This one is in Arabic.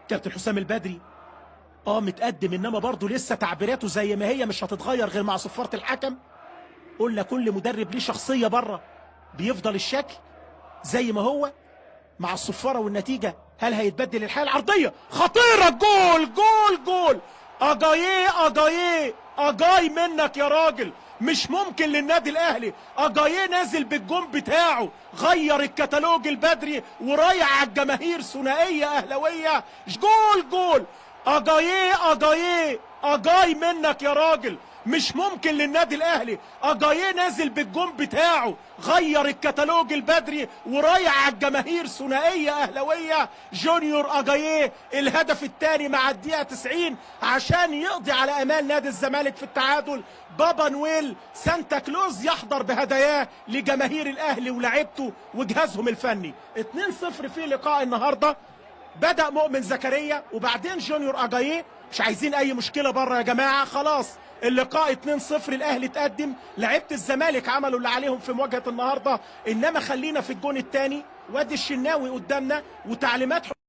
كابتن حسام البدري متقدم، انما برضه لسه تعبيراته زي ما هي، مش هتتغير غير مع صفارة الحكم. قلنا كل مدرب ليه شخصية بره، بيفضل الشكل زي ما هو مع الصفارة. والنتيجة هل هيتبدل الحال؟ عرضية خطيرة، جول جول جول. اجاييه اجاييه اجاي منك يا راجل، مش ممكن للنادي الاهلي. اجاييه نازل بالجون بتاعه، غير الكتالوج البدري ورايح على الجماهير. ثنائيه اهلاويه، جول جول. اجاييه اجاييه اجاي منك يا راجل، مش ممكن للنادي الاهلي. اجاييه نازل بالجون بتاعه، غير الكتالوج البدري ورايح على الجماهير. ثنائيه اهلاويه، جونيور اجاييه الهدف الثاني مع الدقيقه 90 عشان يقضي على امال نادي الزمالك في التعادل. بابا نويل سانتا كلوز يحضر بهداياه لجماهير الاهلي ولاعيبته وجهازهم الفني. 2-0 في لقاء النهارده. بدأ مؤمن زكريا وبعدين جونيور اجاييه. مش عايزين اي مشكله بره يا جماعه، خلاص اللقاء 2-0، الاهلي تقدم. لعيبه الزمالك عملوا اللي عليهم في مواجهه النهارده، انما خلينا في الجون الثاني. وادي الشناوي قدامنا وتعليمات